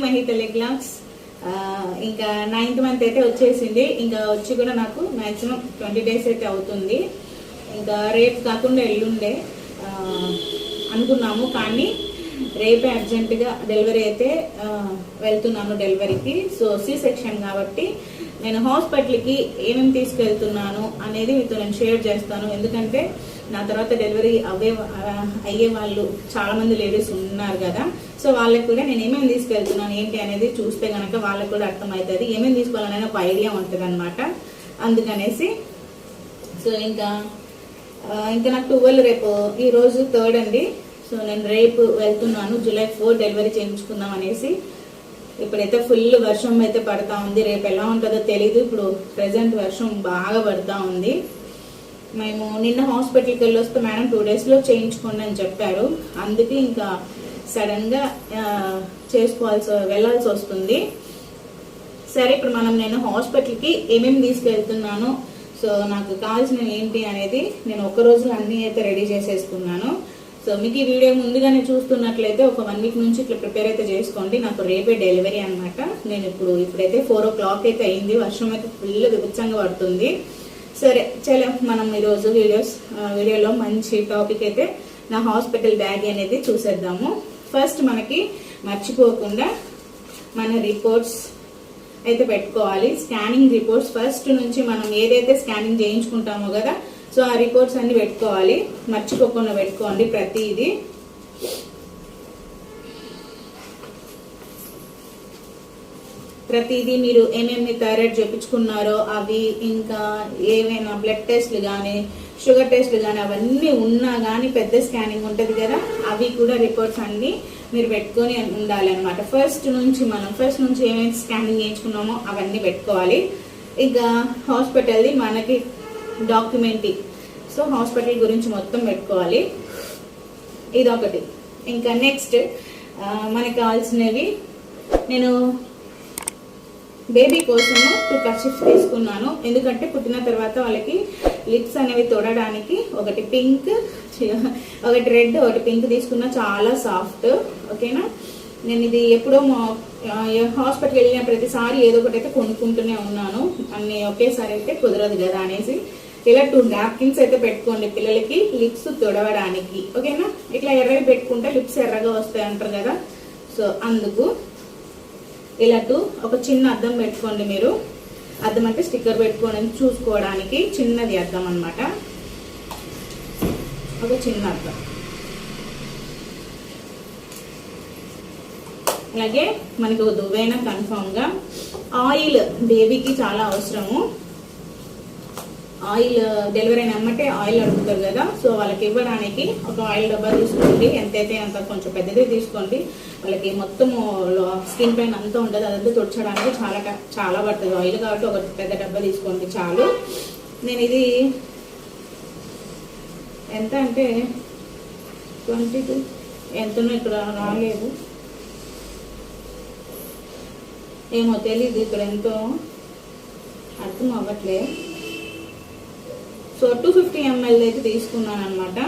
మహిత లెగ్లాక్స్. ఇంకా 9th month అయితే వచ్చేసింది. ఇంకా వచ్చి కూడా నాకు మ్యాక్సిమం 20 days అయితే అవుతుంది. ఇంకా రేపు కాకుండా ఎల్లుండే అనుకున్నాము, కానీ రేపే అర్జెంటుగా డెలివరీ అయితే వెళ్తున్నాను డెలివరీకి. సో సి సెక్షన్ కాబట్టి నేను హాస్పిటల్కి ఏమేమి తీసుకెళ్తున్నాను అనేది మీతో నేను షేర్ చేస్తాను. ఎందుకంటే నా తర్వాత డెలివరీ అయ్యే వాళ్ళు చాలా మంది లేడీస్ ఉన్నారు కదా, సో వాళ్ళకి కూడా నేను ఏమేమి తీసుకెళ్తున్నాను ఏంటి అనేది చూస్తే కనుక వాళ్ళకి కూడా అర్థమవుతుంది, ఏమేమి తీసుకోవాలనే ఒక ఐడియా ఉంటుంది అనమాట. అందుకనేసి సో ఇంకా నాకు 12 రేపు, ఈరోజు 3rd అండి. సో నేను రేపు వెళ్తున్నాను, July 4 డెలివరీ చేయించుకుందాం అనేసి. ఇప్పుడైతే ఫుల్ వర్షం అయితే పడతా ఉంది, రేపు ఎలా ఉంటుందో తెలీదు. ఇప్పుడు ప్రెసెంట్ వర్షం బాగా పడతా ఉంది. మేము నిన్న హాస్పిటల్కి వెళ్ళి వస్తే మేడం 2 daysలో చేయించుకోండి అని చెప్పారు. అందుకే ఇంకా సడన్గా వెళ్ళాల్సి వస్తుంది. సరే, ఇప్పుడు నేను హాస్పిటల్కి ఏమేమి తీసుకెళ్తున్నాను, సో నాకు కావాల్సినవి ఏంటి అనేది నేను ఒక రోజు అన్నీ అయితే రెడీ చేసేసుకున్నాను. సో మీకు ఈ వీడియో ముందుగానే చూస్తున్నట్లయితే ఒక 1 week నుంచి ఇట్లా ప్రిపేర్ అయితే చేసుకోండి. నాకు రేపే డెలివరీ అనమాట. నేను ఇప్పుడైతే 4 o'clock అయితే అయింది, వర్షం అయితే ఫుల్ విపచ్చంగా పడుతుంది. సరే చలో, మనం ఈరోజు వీడియోలో మంచి టాపిక్ అయితే నా హాస్పిటల్ బ్యాగ్ అనేది చూసేద్దాము. ఫస్ట్ మనకి మర్చిపోకుండా మన రిపోర్ట్స్ అయితే పెట్టుకోవాలి. స్కానింగ్ రిపోర్ట్స్ ఫస్ట్ నుంచి మనం ఏదైతే స్కానింగ్ చేయించుకుంటామో కదా, సో ఆ రిపోర్ట్స్ అన్ని పెట్టుకోవాలి, మర్చిపోకుండా పెట్టుకోండి ప్రతిదీ మీరు ఏమేమి థైరాయిడ్ చేయించుకున్నారో అవి, ఇంకా ఏమైనా బ్లడ్ టెస్ట్లు కానీ షుగర్ టెస్ట్లు కానీ అవన్నీ ఉన్నా కానీ పెద్ద స్కానింగ్ ఉంటుంది కదా, అవి కూడా రిపోర్ట్స్ అన్ని మీరు పెట్టుకొని ఉండాలి అనమాట. ఫస్ట్ నుంచి ఏమేమి స్కానింగ్ చేయించుకున్నామో అవన్నీ పెట్టుకోవాలి. ఇంకా హాస్పిటల్ది మనకి డాక్యుమెంట్, సో హాస్పిటల్ గురించి మొత్తం పెట్టుకోవాలి, ఇదొకటి. ఇంకా నెక్స్ట్ మనకి కావాల్సినవి, నేను బేబీ కోసము 2 కర్చీఫ్స్ తీసుకున్నాను. ఎందుకంటే పుట్టిన తర్వాత వాళ్ళకి లిప్స్ అనేవి తొడడానికి ఒకటి పింక్, ఒకటి రెడ్, ఒకటి పింక్ తీసుకున్నా, చాలా సాఫ్ట్. ఓకేనా, నేను ఇది ఎప్పుడో హాస్పిటల్కి వెళ్ళిన ప్రతిసారి ఏదో ఒకటి అయితే కొనుక్కుంటూనే ఉన్నాను, అన్ని ఒకేసారి అయితే కుదరదు కదా అనేసి ఇలా 2 నాప్కిన్స్ అయితే పెట్టుకోండి పిల్లలకి లిప్స్ తొడవడానికి. ఓకేనా, ఇట్లా ఎర్రవి పెట్టుకుంటే లిప్స్ ఎర్రగా వస్తాయి అంటారు కదా, సో అందుకు ఇలా 2. ఒక చిన్న అద్దం పెట్టుకోండి మీరు, అద్దం అంటే స్టిక్కర్ పెట్టుకోండి చూసుకోవడానికి, చిన్నది అద్దం అన్నమాట, ఒక చిన్న అద్దం. అలాగే మనకి దువ్వైనా కన్ఫామ్గా ఆయిల్ బేబీకి చాలా అవసరము. ఆయిల్ డెలివరీ అయిన అమ్మటే ఆయిల్ అడుగుతారు కదా, సో వాళ్ళకి ఇవ్వడానికి ఒక ఆయిల్ డబ్బా తీసుకోండి. ఎంతైతే అంత కొంచెం పెద్దదే తీసుకోండి, వాళ్ళకి మొత్తం స్కిన్ పైన అంతా ఉంటుంది, అదంతా తుడచడానికి చాలా పడుతుంది ఆయిల్, కాబట్టి ఒక పెద్ద డబ్బా తీసుకోండి చాలు. నేను ఇది ఎంత అంటే 22 ఎంతనో ఇక్కడ రాలేదు, ఏమో తెలీదు, ఇక్కడ ఎంతో అర్థం అవ్వట్లేదు. సో 250 ml అయితే తీసుకున్నాను అనమాట.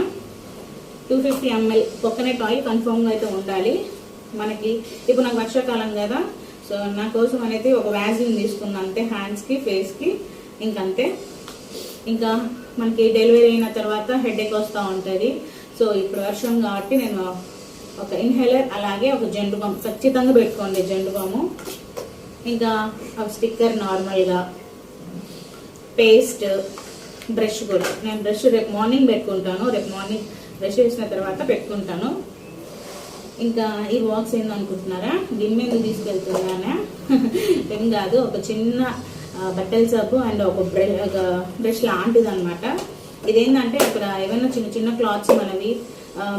250 ml కోకోనట్ ఆయిల్ కన్ఫర్మ్గా అయితే ఉండాలి మనకి. ఇప్పుడు నాకు వర్షాకాలం కదా, సో నా కోసం అనేది ఒక వ్యాజిన్ తీసుకున్నాను అంతే, హ్యాండ్స్కి ఫేస్కి, ఇంకంతే. ఇంకా మనకి డెలివరీ అయిన తర్వాత హెడేక్ వస్తూ ఉంటుంది, సో ఇప్పుడు వర్షం కాబట్టి నేను ఒక ఇన్హేలర్, అలాగే ఒక జెండు బామ్ ఖచ్చితంగా పెట్టుకోండి, జెండు బాము. ఇంకా ఒక స్టిక్కర్ నార్మల్గా, పేస్ట్, బ్రష్ కూడా. నేను బ్రష్ రేపు మార్నింగ్ పెట్టుకుంటాను, రేపు మార్నింగ్ బ్రష్ చేసిన తర్వాత పెట్టుకుంటాను. ఇంకా ఈ బాక్స్ ఏందనుకుంటున్నారా, గిన్నె ఎందుకు తీసుకెళ్తున్నానా, ఏం కాదు, ఒక చిన్న బట్టల సబ్బు అండ్ ఒక బ్రష్ లాంటిది అనమాట. ఇదేంటంటే ఇక్కడ ఏమైనా చిన్న చిన్న క్లాత్స్ మనవి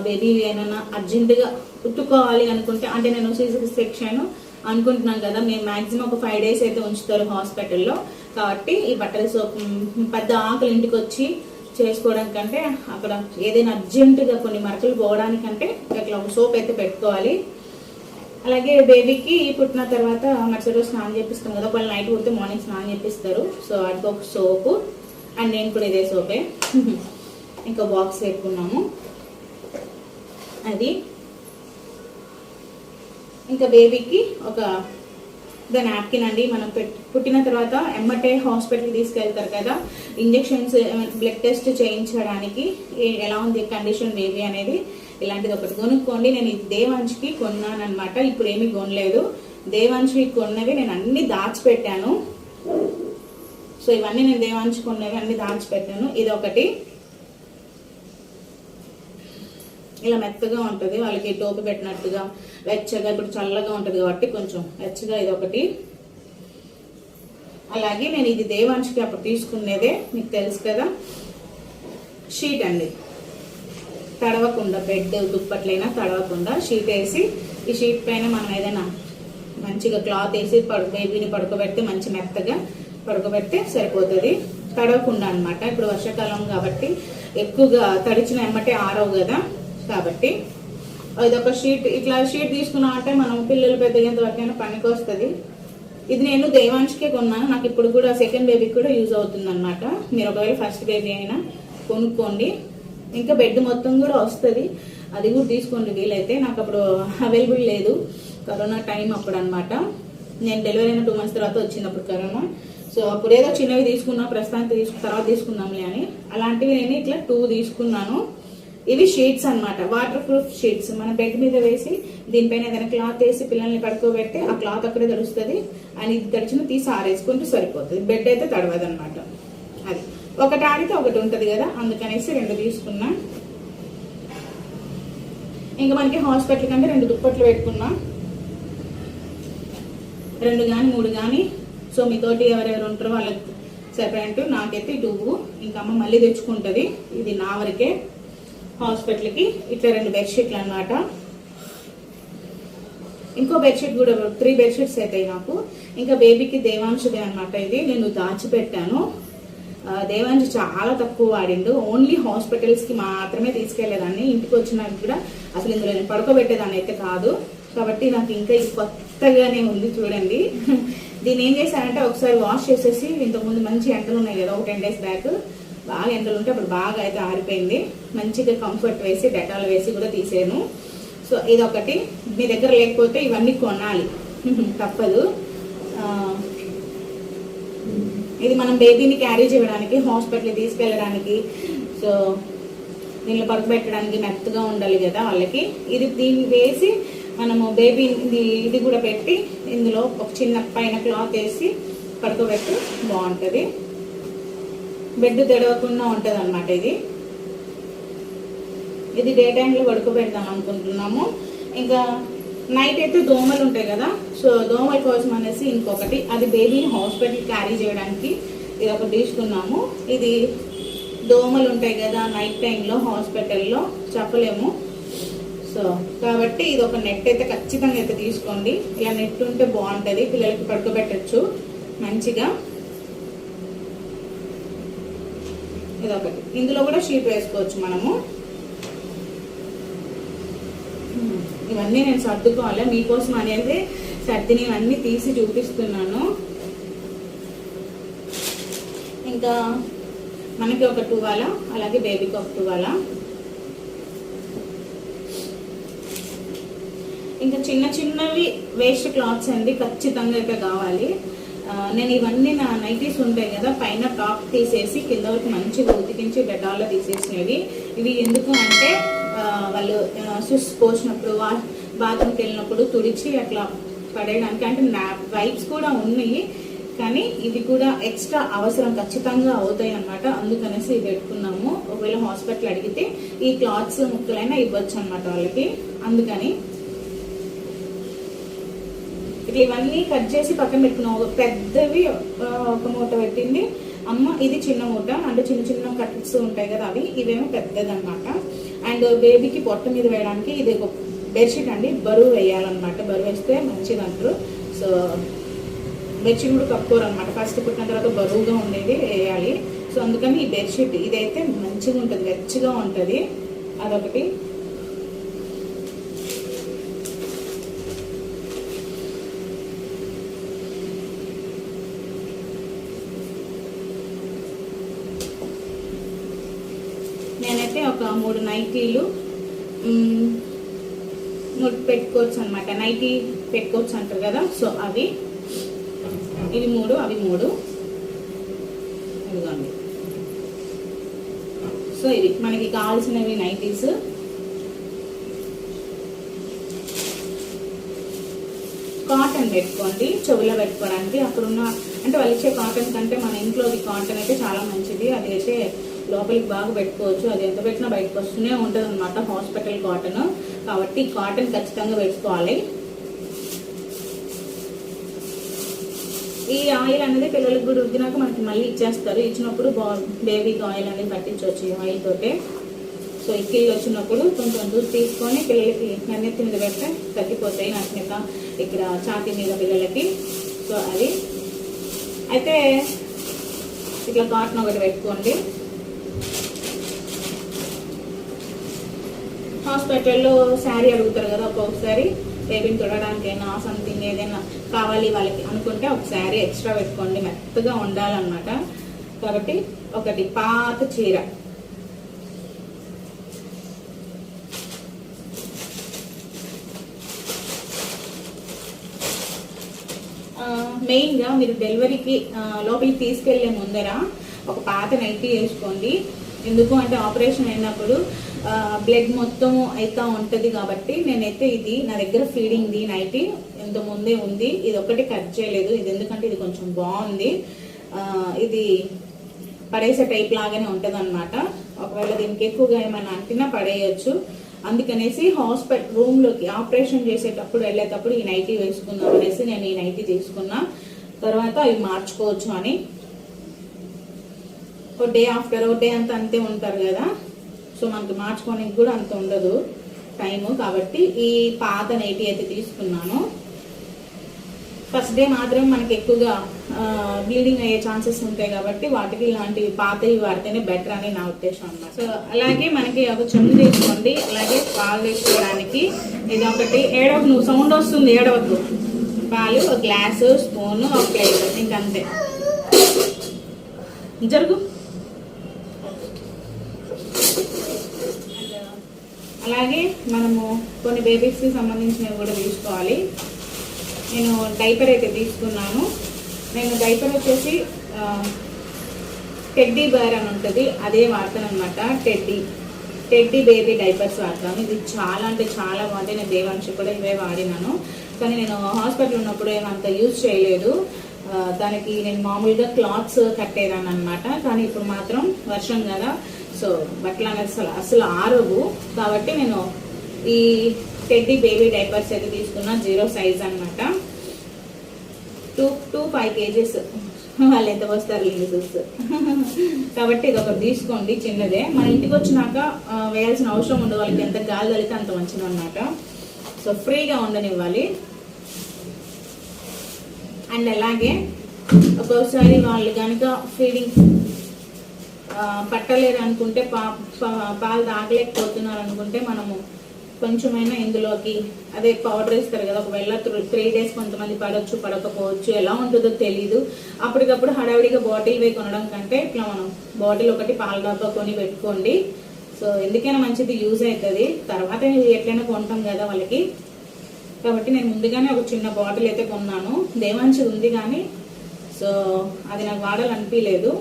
బేబీ ఏమైనా అర్జెంటుగా ఉట్టుకోవాలి అనుకుంటే, అంటే నేను సీజన్ సెక్షన్ అనుకుంటున్నాను కదా, మేము మాక్సిమం ఒక 5 days అయితే ఉంచుతారు హాస్పిటల్లో, కాబట్టి ఈ బట్టల సోప్ పెద్ద ఆకలి ఇంటికి వచ్చి చేసుకోవడం కంటే అక్కడ ఏదైనా అర్జెంటుగా కొన్ని మరకలు పోవడానికంటే అట్లా ఒక సోప్ అయితే పెట్టుకోవాలి. అలాగే బేబీకి పుట్టిన తర్వాత మరుసటి రోజు స్నానం చేపిస్తాం కదా, వాళ్ళు నైట్ పుడితే మార్నింగ్ స్నానం చేపిస్తారు, సో అది ఒక సోపు, అండ్ నేను కూడా ఇదే సోపే. ఇంకా బాక్స్ పెట్టుకున్నాము, అది ఇంకా బేబీకి ఒక నాప్కిన్ అండి. మనం పుట్టిన తర్వాత ఎమ్మటే హాస్పిటల్కి తీసుకెళ్తారు కదా, ఇంజెక్షన్స్, బ్లడ్ టెస్ట్ చేయించడానికి ఎలా ఉంది కండిషన్ బేబీ అనేది, ఇలాంటిది ఒకటి కొనుక్కోండి. నేను ఇది దేవాంశ్కి కొన్నాను అనమాట. ఇప్పుడు ఏమీ కొనలేదు, దేవాంశ్కి కొన్నవి నేను అన్ని దాచిపెట్టాను. సో ఇవన్నీ నేను దేవాంశ్కి కొన్నవి అన్ని దాచిపెట్టాను. ఇది ఒకటి ఇలా మెత్తగా ఉంటుంది, వాళ్ళకి టోపి పెట్టినట్టుగా వెచ్చగా, ఇప్పుడు చల్లగా ఉంటుంది కాబట్టి కొంచెం వెచ్చగా, ఇది ఒకటి. అలాగే నేను ఇది దేవాంశ్కి అప్పుడు తీసుకునేదే, మీకు తెలుసు కదా, షీట్ అండి. తడవకుండా, బెడ్ దుప్పట్లైనా తడవకుండా షీట్ వేసి, ఈ షీట్ పైన మనం ఏదైనా మంచిగా క్లాత్ వేసి బేబీని పడుకోబెడితే మంచి మెత్తగా పడుకోబెడితే సరిపోతుంది, తడవకుండా అనమాట. ఇప్పుడు వర్షాకాలం కాబట్టి ఎక్కువగా తడిచిన ఎమ్మటే ఆరవు కదా, కాబట్టి ఇదొక షీట్. ఇట్లా షీట్ తీసుకున్నా అంటే మనం పిల్లలు పెద్దగేంత వరకైనా పనికి వస్తుంది. ఇది నేను దేవాంశ్కే కొన్నాను, నాకు ఇప్పుడు కూడా సెకండ్ బేబీకి కూడా యూజ్ అవుతుంది అనమాట. మీరు ఒకవేళ ఫస్ట్ బేబీ అయినా కొనుక్కోండి. ఇంకా బెడ్ మొత్తం కూడా వస్తుంది, అది కూడా తీసుకోండి వీలైతే. నాకు అప్పుడు అవైలబుల్ లేదు, కరోనా టైం అప్పుడు అనమాట. నేను డెలివరీ అయిన 2 months తర్వాత వచ్చినప్పుడు కరోనా. సో అప్పుడు ఏదో చిన్నవి తీసుకున్నా, ప్రస్తుతానికి తర్వాత తీసుకుందాంలే అని. అలాంటివి నేను ఇట్లా 2 తీసుకున్నాను. ఇవి షీట్స్ అనమాట, వాటర్ ప్రూఫ్ షీట్స్. మన బెడ్ మీద వేసి దీనిపైన ఏదైనా క్లాత్ వేసి పిల్లల్ని పడుకోబెట్టి ఆ క్లాత్ అక్కడే తడుస్తుంది, అని ఇది తడిచిన తీసి ఆరేసుకుంటూ సరిపోతుంది. బెడ్ అయితే తడవదు అనమాట. అది ఒకటి ఆడితే ఒకటి ఉంటుంది కదా, అందుకనేసి 2 తీసుకున్నా. ఇంకా మనకి హాస్పిటల్ కంటే 2 దుప్పట్లు పెట్టుకున్నా, 2 కానీ 3 కానీ. సో మీతోటి ఎవరెవరు ఉంటారో వాళ్ళకి సపరేట్. నాకైతే 2, ఇంకా అమ్మ మళ్ళీ తెచ్చుకుంటుంది. ఇది నా వరకే హాస్పిటల్కి. ఇట్లా 2 బెడ్షీట్లు అనమాట. ఇంకో బెడ్షీట్ కూడా 3 బెడ్షీట్స్ అవుతాయి నాకు. ఇంకా బేబీకి దేవాంశుదే అనమాట. ఇది నేను దాచిపెట్టాను. దేవాంశు చాలా తక్కువ వాడిండు, ఓన్లీ హాస్పిటల్స్కి మాత్రమే తీసుకెళ్లేదాన్ని. ఇంటికి వచ్చినాక కూడా అసలు ఇందులో నేను పడుకోబెట్టేదాన్ని అయితే కాదు. కాబట్టి నాకు ఇంకా ఇది కొత్తగానే ఉంది చూడండి. దీన్ని ఏం చేశానంటే ఒకసారి వాష్ చేసేసి, ఇంతకుముందు మంచి ఎండలు ఉన్నాయి కదా, ఒక 10 days బ్యాక్ బాగా ఎండలు ఉంటే అప్పుడు బాగా అయితే ఆరిపోయింది. మంచిగా కంఫర్ట్ వేసి డెటాల్ వేసి కూడా తీసాను. సో ఇదొకటి. మీ దగ్గర లేకపోతే ఇవన్నీ కొనాలి, తప్పదు. ఇది మనం బేబీని క్యారీ చేయడానికి, హాస్పిటల్కి తీసుకెళ్ళడానికి, సో దీనిలో పడుకోబెట్టడానికి మెత్తగా ఉండాలి కదా వాళ్ళకి. దీన్ని వేసి మనము బేబీ ఇది కూడా పెట్టి ఇందులో ఒక చిన్న పైన క్లాత్ వేసి పడుకోబెట్టి బాగుంటుంది, బెడ్ తడవకుండా ఉంటుంది అనమాట. ఇది డే టైంలో పడుకోబెడతాం అనుకుంటున్నాము. ఇంకా నైట్ అయితే దోమలు ఉంటాయి కదా, సో దోమల కోసం అనేసి ఇంకొకటి, అది బేబీని హాస్పిటల్ క్యారీ చేయడానికి ఇది ఒకటి తీసుకున్నాము. ఇది దోమలు ఉంటాయి కదా నైట్ టైంలో హాస్పిటల్లో, చెప్పలేము. సో కాబట్టి ఇది ఒక నెట్ అయితే ఖచ్చితంగా అయితే తీసుకోండి. ఇలా నెట్ ఉంటే బాగుంటుంది, పిల్లలకి పడుకోబెట్టచ్చు మంచిగా. ఇదొకటి. ఇందులో కూడా షీట్ వేసుకోవచ్చు మనము. ఇవన్నీ నేను సర్దుకోవాలి మీకోసం అనేది, సర్దిని ఇవన్నీ తీసి చూపిస్తున్నాను. ఇంకా మనకి ఒక 2 అలాగే బేబీకి ఒక 2. ఇంకా చిన్న చిన్నవి వేస్ట్ క్లాత్స్ అండి, ఖచ్చితంగా అయితే కావాలి. నేను ఇవన్నీ నా నైటీస్ ఉంటాయి కదా, పైన టాప్ తీసేసి కింద వరకు మంచిగా ఉతికించి డెటాల్లో తీసేసినవి. ఇవి ఎందుకు అంటే వాళ్ళు స్విచ్ పోసినప్పుడు, బాత్రూమ్కి వెళ్ళినప్పుడు తుడిచి అట్లా పడేయడానికి. అంటే వైప్స్ కూడా ఉన్నాయి, కానీ ఇవి కూడా ఎక్స్ట్రా అవసరం ఖచ్చితంగా అవుతాయి అన్నమాట. అందుకనేసి ఇవి పెట్టుకున్నాము. ఒకవేళ హాస్పిటల్ అడిగితే ఈ క్లాత్స్ ముక్కలైనా ఇవ్వచ్చు అనమాట వాళ్ళకి. అందుకని ఇట్లా ఇవన్నీ కట్ చేసి పక్కన పెట్టుకున్నాం. ఒక పెద్దవి ఒక మూట పెట్టింది అమ్మ, ఇది చిన్న మూట, అంటే చిన్న చిన్న కట్స్ ఉంటాయి కదా అవి, ఇవేమో పెద్దది అనమాట. అండ్ బేబీకి పొట్ట మీద వేయడానికి ఇది ఒక బెడ్షీట్ అండి, బరువు వేయాలన్నమాట. బరువు వేస్తే మంచిది అంటారు. సో బెడ్షీట్ కూడా కప్పుకోరు అనమాట, ఫస్ట్ పుట్టిన తర్వాత బరువుగా ఉండేది వేయాలి. సో అందుకని ఈ బెడ్షీట్ ఇదైతే మంచిగా ఉంటుంది, వెచ్చగా ఉంటుంది. అదొకటి. నేనైతే ఒక 3 నైటీలు, పెట్టుకోవచ్చు అనమాట, నైటీ పెట్టుకోవచ్చు అంటారు కదా. సో అవి ఇవి 3, అవి 3 ఇదిగోండి. సో ఇవి మనకి కావాల్సినవి నైటీస్. కాటన్ పెట్టుకోండి చెవులో పెట్టుకోవడానికి. అక్కడున్న అంటే వాళ్ళు ఇచ్చే కాటన్ కంటే మన ఇంట్లోది కాటన్ అయితే చాలా మంచిది. అది అయితే లోపలికి బాగా పెట్టుకోవచ్చు. అది ఎంత పెట్టినా బయటకు వస్తూనే ఉంటుంది అనమాట, హాస్పిటల్ కాటన్. కాబట్టి కాటన్ ఖచ్చితంగా పెట్టుకోవాలి. ఈ ఆయిల్ అనేది పిల్లలకు కూడా రుద్దినాక మనకి మళ్ళీ ఇచ్చేస్తారు. ఇచ్చినప్పుడు బేబీకి ఆయిల్ అనేది పట్టించవచ్చు ఈ ఆయిల్ తోటే. సో ఇక్కిళ్ళు వచ్చినప్పుడు కొంచెం దూరం తీసుకొని పిల్లలకి నెత్తి మీద పెడితే తగ్గిపోతాయి నచ్చినాక ఇక్కడ ఛాతీ మీద పిల్లలకి. సో అది అయితే ఇట్లా కాటన్ ఒకటి పెట్టుకోండి. హాస్పిటల్లో శారీ అడుగుతారు కదా, ఒక్కొక్కసారి బేబీని తొడడానికైనా సంథింగ్ ఏదైనా కావాలి వాళ్ళకి అనుకుంటే ఒక శారీ ఎక్స్ట్రా పెట్టుకోండి, మెత్తగా ఉండాలన్నమాట. కాబట్టి ఒకటి పాత చీర, మెయిన్గా మీరు డెలివరీకి లోపలికి తీసుకెళ్లే ముందర ఒక పాత నైటీ వేసుకోండి. ఎందుకు అంటే ఆపరేషన్ అయినప్పుడు బ్లడ్ మొత్తం అవుతా ఉంటుంది కాబట్టి. నేనైతే ఇది నా దగ్గర ఫీడింగ్ది నైటీ ఇంత ముందే ఉంది, ఇది ఒకటి కట్ చేయలేదు. ఇది ఎందుకంటే ఇది కొంచెం బాగుంది, ఇది పడేసే టైప్ లాగానే ఉంటుంది అనమాట. ఒకవేళ దీనికి ఎక్కువగా ఏమైనా అంటినా పడేయచ్చు. అందుకనేసి హాస్పిటల్ రూమ్లోకి ఆపరేషన్ చేసేటప్పుడు వెళ్ళేటప్పుడు ఈ నైటీ వేసుకుందాం అనేసి నేను ఈ నైటీ తీసుకున్నా. తర్వాత అవి మార్చుకోవచ్చు అని. ఒక డే ఆఫ్టర్ ఒక డే అంతే ఉంటారు కదా, సో మనకి మార్చుకోవడానికి కూడా అంత ఉండదు టైము. కాబట్టి ఈ పాత నైటీ అయితే తీసుకున్నాను. ఫస్ట్ డే మాత్రం మనకి ఎక్కువగా బ్లీడింగ్ అయ్యే ఛాన్సెస్ ఉంటాయి కాబట్టి వాటికి ఇలాంటివి పాతవి వాడితేనే బెటర్ అని నా ఉద్దేశం అన్నమాట. సో అలాగే మనకి ఒక చెంబు తీసుకోండి. అలాగే పాలు వేసుకోవడానికి ఇది ఒకటి. ఏడవకు, నువ్వు సౌండ్ వస్తుంది, ఏడవకు. పాలు, ఒక గ్లాసు, స్పూను, ఒక ప్లేట్, ఇంకంతే. జరుగు. అలాగే మనము కొన్ని బేబీస్కి సంబంధించినవి కూడా తీసుకోవాలి. నేను డైపర్ అయితే తీసుకున్నాను. నేను డైపర్ వచ్చేసి టెడ్డీ బేర్ అని ఉంటుంది, అదే వాడతాను అనమాట. టెడ్డీ బేబీ డైపర్స్ వాడతాను. ఇది చాలా అంటే చాలా బాగుంటాయి. నేను దేవాంశి కూడా ఇవే వాడినాను. కానీ నేను హాస్పిటల్ ఉన్నప్పుడు ఏమంత యూజ్ చేయలేదు. దానికి నేను మామూలుగా క్లాత్స్ కట్టేదాన్ని అనమాట. కానీ ఇప్పుడు మాత్రం వర్షం కదా, సో బట్టలు అనేది అసలు ఆరవు. కాబట్టి నేను ఈ టెడ్డీ బేబీ డైపర్స్ అయితే తీసుకున్నా, 0 సైజ్ అనమాట. 2-5 kgs వాళ్ళు ఎంత వస్తారు లీజెస్. కాబట్టి ఇది ఒకటి తీసుకోండి, చిన్నదే. మన ఇంటికి వచ్చినాక వేయాల్సిన అవసరం ఉండదు. వాళ్ళకి ఎంత గాలి తగిలితే అంత మంచిది అనమాట. సో ఫ్రీగా ఉండనివ్వాలి. అండ్ అలాగే ఒక్కొక్కసారి వాళ్ళు కనుక ఫీడింగ్ పట్టలేరు అనుకుంటే, పాలు తాగలేకపోతున్నారు అనుకుంటే మనము కొంచెమైనా ఇందులోకి అదే పౌడర్ వేస్తారు కదా, ఒకవేళ 3 days కొంతమంది పడవచ్చు, పడకపోవచ్చు, ఎలా ఉంటుందో తెలీదు. అప్పటికప్పుడు హడావిడిగా బాటిల్ వేయి కొనడం కంటే ఇట్లా మనం బాటిల్ ఒకటి పాల డబ్బా కొని పెట్టుకోండి. సో ఎందుకైనా మంచిది, యూజ్ అవుతుంది. తర్వాత ఎట్లయినా కొంటాం కదా వాళ్ళకి. కాబట్టి నేను ముందుగానే ఒక చిన్న బాటిల్ అయితే కొన్నాను. దేవాంశి ఉంది కానీ సో అది నాకు వాడాలనిపించలేదు,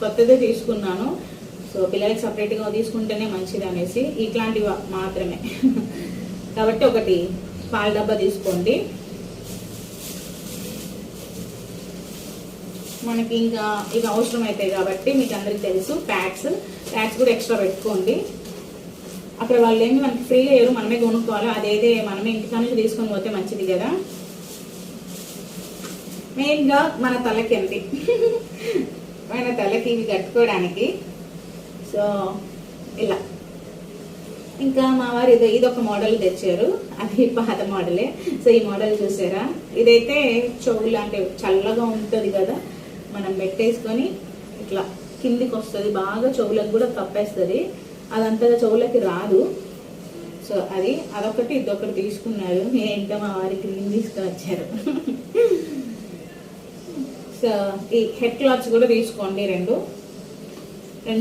కొత్తదే తీసుకున్నాను. సో పిల్లలకి సపరేట్గా తీసుకుంటేనే మంచిది అనేసి ఇట్లాంటివి మాత్రమే. కాబట్టి ఒకటి పాల డబ్బా తీసుకోండి. మనకి ఇంకా ఇవి అవసరం అవుతాయి కాబట్టి మీకు అందరికి తెలుసు. ప్యాడ్స్ కూడా ఎక్స్ట్రా పెట్టుకోండి. అక్కడ వాళ్ళు ఏమి మనకి ఫ్రీగా ఎవరు, మనమే కొనుక్కోవాలి. అదేదే మనమే ఇంటికా నుంచి తీసుకొని పోతే మంచిది కదా. మెయిన్గా మన తలకి అండి, మన తలకి ఇవి కట్టుకోవడానికి. సో ఇలా ఇంకా మా వారు ఇదొక మోడల్ తెచ్చారు, అది పాత మోడలే. సో ఈ మోడల్ చూసారా, ఇదైతే చెవులు అంటే చల్లగా ఉంటుంది కదా, మనం పెట్టేసుకొని ఇట్లా కిందికి వస్తుంది, బాగా చెవులకు కూడా కప్పేస్తుంది. అదంతగా చెవులకి రాదు. సో అదొకటి ఇదొకటి తీసుకున్నారు. ఏంటో మా వారి గ్రీన్ తీసుకొచ్చారు. సో ఈ హెడ్ క్లాత్స్ కూడా తీసుకోండి, 2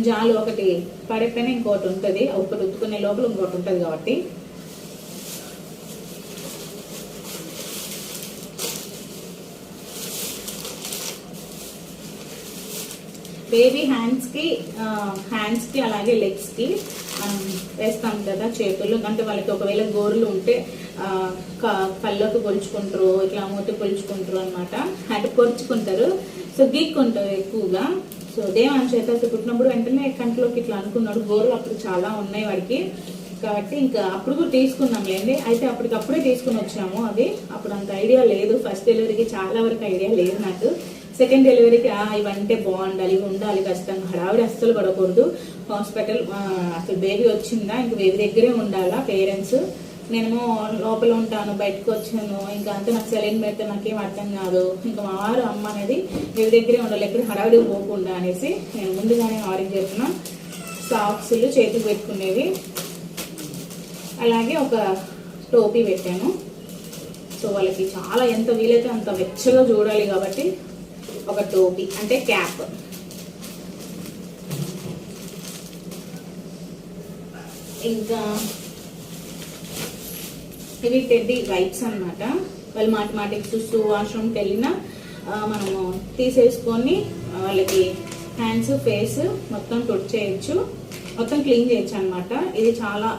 జాలు. ఒకటి పడిపోయినా ఇంకోటి ఉంటుంది, ఒకటి ఉత్తుకునే లోపల ఇంకోటి ఉంటుంది కాబట్టి. బేబీ హ్యాండ్స్కి అలాగే లెగ్స్కి మనం వేస్తాం కదా చేతులు. అంటే వాళ్ళకి ఒకవేళ గోరులు ఉంటే కళ్ళకు పొలుచుకుంటారు, ఇట్లా మూతి పొలుచుకుంటారు అనమాట. అంటే పొలుచుకుంటారు, సో గీక్కుంటారు ఎక్కువగా. సో దేవాన్ చేత పుట్టినప్పుడు వెంటనే కంట్లోకి ఇట్లా అనుకున్నాడు. గోరులు అప్పుడు చాలా ఉన్నాయి వాడికి, కాబట్టి ఇంకా అప్పుడు కూడా తీసుకున్నాంలేండి. అయితే అప్పటికప్పుడే తీసుకుని వచ్చాము అవి. అప్పుడు అంత ఐడియా లేదు, ఫస్ట్ డెలివరీకి చాలా వరకు ఐడియా లేదు నాకు. సెకండ్ డెలివరీకి ఇవంటే బాగుండాలి, ఇవి ఉండాలి ఖచ్చితంగా, హడావిడి అస్సలు పడకూడదు. హాస్పిటల్ అసలు బేబీ వచ్చిందా ఇంక బేబీ దగ్గరే ఉండాలా పేరెంట్స్. నేనేమో లోపల ఉంటాను, బయటకు వచ్చాను, ఇంకా అంతే. నాకు సెలైన్ పెడితే నాకేం అర్థం కాదు. ఇంకా మా వారు అమ్మ అనేది బేబీ దగ్గరే ఉండాలి, ఎక్కడ హడావిడి పోకుండా అనేసి నేను ముందుగానే వారికి చెప్పిన సాక్స్లు చేతికి పెట్టుకునేవి, అలాగే ఒక టోపీ పెట్టాను. సో వాళ్ళకి చాలా ఎంత వీలైతే అంత వెచ్చగా చూడాలి కాబట్టి ఒక టోపీ అంటే క్యాప్. ఇంకా ఇవి టెడ్డీ వైప్స్ అనమాట. వాళ్ళు మాటికి చూస్తూ వాష్రూమ్కి వెళ్ళినా మనము తీసేసుకొని వాళ్ళకి హ్యాండ్స్ ఫేస్ మొత్తం తుడిచేయచ్చు, మొత్తం క్లీన్ చేయొచ్చు అనమాట. ఇది చాలా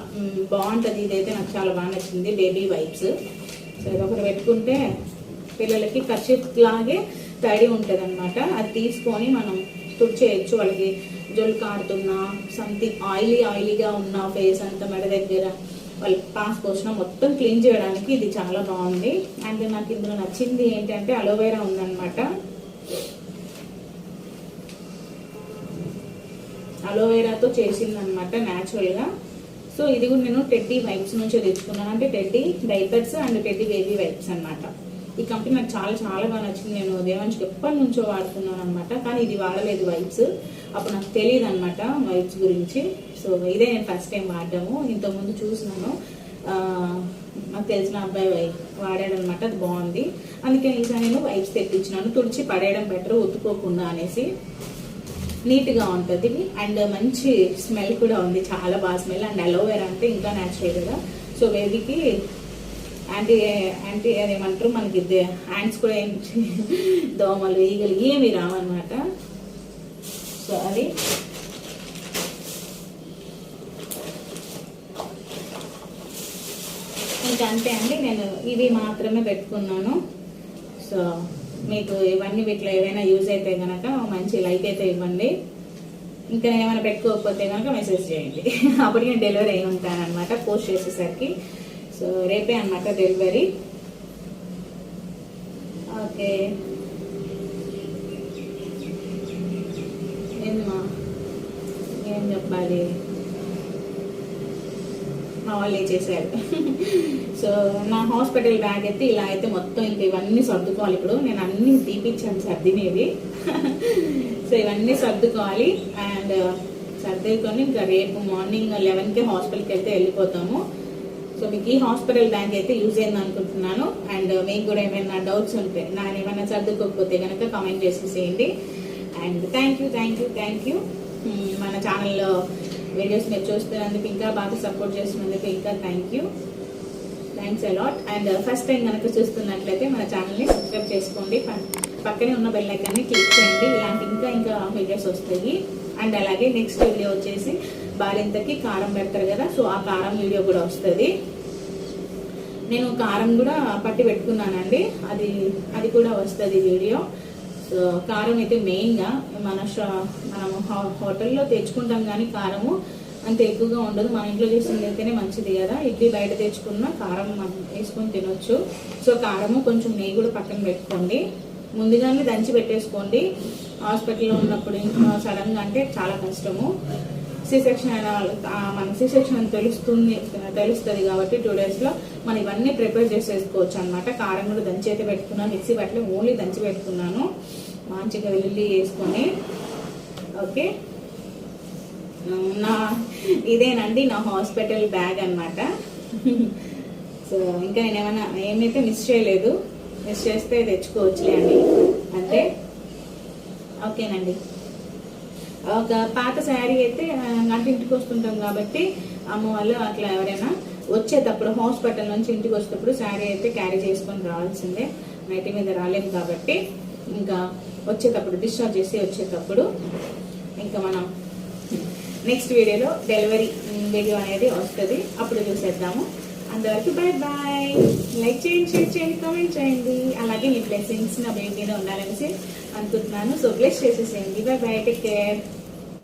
బాగుంటుంది, ఇదైతే నాకు చాలా బాగా నచ్చింది, బేబీ వైప్స్. సో ఇది ఒకటి పెట్టుకుంటే పిల్లలకి కర్చీఫ్ లాగే తడి ఉంటుంది అనమాట. అది తీసుకొని మనం తుడిచేయచ్చు. వాళ్ళకి జొల్లు కారుతున్నా, సంథింగ్ ఆయిలీగా ఉన్న ఫేస్ అంతా మెడ దగ్గర వాళ్ళకి పాస్ పోసిన మొత్తం క్లీన్ చేయడానికి ఇది చాలా బాగుంది. అండ్ నాకు ఇందులో నచ్చింది ఏంటంటే అలోవెరా ఉందన్నమాట. అలోవెరాతో చేసిందనమాట న్యాచురల్గా. సో ఇది కూడా నేను టెడ్డీ వైప్స్ నుంచే తెచ్చుకున్నాను, అంటే teddy diapers and teddy baby wipes అనమాట. ఈ కంపెనీ నాకు చాలా చాలా బాగా నచ్చింది. నేను దేవాంష్కి ఎప్పటి నుంచో వాడుతున్నాను అనమాట, కానీ ఇది వాడలేదు వైప్స్. అప్పుడు నాకు తెలియదు అనమాట వైప్స్ గురించి. సో ఇదే నేను ఫస్ట్ టైం వాడము. ఇంతకుముందు చూసినాను, నాకు తెలిసిన అబ్బాయి వాడాడనమాట, అది బాగుంది. అందుకే ఈసారి నేను వైప్స్ తెప్పించినాను. తుడిచి పడేయడం బెటర్, ఉతుకోకుండా అనేసి. నీట్గా ఉంటుంది అండ్ మంచి స్మెల్ కూడా ఉంది, చాలా బాగా స్మెల్. అండ్ అలోవెరా అంటే ఇంకా న్యాచురల్ కదా. సో బేబీకి యాంటీ అదేమంటారు, మనకి హ్యాండ్స్ కూడా దోమలు ఈగలు ఏమి రావన్నమాట. సో అది ఇంకా అంతే అండి. నేను ఇవి మాత్రమే పెట్టుకున్నాను. సో మీకు ఇవన్నీ వీటిలో ఏవైనా యూజ్ అయితే కనుక మంచి లైక్ అయితే ఇవ్వండి. ఇంకా నేను ఏమైనా పెట్టుకోకపోతే కనుక మెసేజ్ చేయండి. అప్పటికి నేను డెలివరీ అయి ఉంటాను అనమాట పోస్ట్ చేసేసరికి. సో రేపే అనమాట డెలివరీ. ఓకే, ఏం చెప్పాలి, మా వాళ్ళు చేశారు. సో నా హాస్పిటల్ బ్యాగ్ అయితే ఇలా అయితే మొత్తం ఇంకా ఇవన్నీ సర్దుకోవాలి. ఇప్పుడు నేను అన్ని తీపిచ్చాను సర్దినేవి. సో ఇవన్నీ సర్దుకోవాలి. అండ్ సర్దుకొని ఇంకా రేపు మార్నింగ్ 11కి హాస్పిటల్కి వెళ్తే వెళ్ళిపోతాము. సో మీకు ఈ హాస్పిటల్ బ్యాగ్ అయితే యూజ్ అయింది అనుకుంటున్నాను. అండ్ మీకు కూడా ఏమైనా డౌట్స్ ఉంటే, నేను ఏమైనా సర్దుకోకపోతే కనుక కామెంట్ చేసేసేయండి. అండ్ థ్యాంక్ యూ మన ఛానల్లో వీడియోస్ మీరు చూస్తున్నందుకు, ఇంకా బాగా సపోర్ట్ చేస్తున్నందుకు ఇంకా thanks a lot. And first time కనుక చూస్తున్నట్లయితే మన ఛానల్ని సబ్స్క్రైబ్ చేసుకోండి, పక్కనే ఉన్న బెల్ ఐకాన్ని క్లిక్ చేయండి. ఇలాంటి ఇంకా వీడియోస్ వస్తాయి. అండ్ అలాగే నెక్స్ట్ వీడియో వచ్చేసి బాలింతకి కారం పెడతారు కదా, సో ఆ కారం వీడియో కూడా వస్తుంది. నేను కారం కూడా పట్టి పెట్టుకున్నానండి, అది కూడా వస్తుంది వీడియో. సో కారం అయితే మెయిన్గా మనము హోటల్లో తెచ్చుకుంటాం, కానీ కారము అంత ఎక్కువగా ఉండదు. మన ఇంట్లో చేసింది అయితేనే మంచిది కదా. ఇడ్లీ బయట తెచ్చుకున్న కారం వేసుకొని తినొచ్చు. సో కారము కొంచెం నెయ్యి కూడా పక్కన పెట్టుకోండి, ముందుగానే దంచి పెట్టేసుకోండి. హాస్పిటల్లో ఉన్నప్పుడు ఇంకా సడన్గా అంటే చాలా కష్టము. C-సెక్షన్ అయిన మన C-సెక్షన్ అని తెలుస్తుంది కాబట్టి 2 డేస్లో మనం ఇవన్నీ ప్రిపేర్ చేసేసుకోవచ్చు అనమాట. కారం కూడా దంచి అయితే పెట్టుకున్నాను, మిక్సీ పట్టలే, ఓన్లీ దంచి పెట్టుకున్నాను. మంచిగా వెల్లుల్లి వేసుకొని. ఓకే, ఇదేనండి నా హాస్పిటల్ బ్యాగ్ అనమాట. సో ఇంకా నేను ఏమైతే మిస్ చేయలేదు, మిస్ చేస్తే తెచ్చుకోవచ్చులే అండి అంతే. ఓకేనండి. ఒక పాత శారీ అయితే అంటే ఇంటికి వస్తుంటాం కాబట్టి అమ్మ వాళ్ళు అట్లా ఎవరైనా వచ్చేటప్పుడు హాస్పిటల్ నుంచి ఇంటికి వచ్చేటప్పుడు శారీ అయితే క్యారీ చేసుకొని రావాల్సిందే. నైట్ మీద రాలేము కాబట్టి ఇంకా వచ్చేటప్పుడు డిశ్చార్జ్ చేసి వచ్చేటప్పుడు ఇంకా మనం నెక్స్ట్ వీడియోలో డెలివరీ వీడియో అనేది వస్తుంది, అప్పుడు చూసేద్దాము. అంతవరకు బాయ్ బాయ్. లైక్ చేయండి, షేర్ చేయండి, కామెంట్ చేయండి. అలాగే మీ బ్లెస్సింగ్స్ నా బేబీ మీద ఉండాలనేసి అనుకుంటున్నాను. సో బ్లెస్ చేసేసేయండి. Bye bye, take care.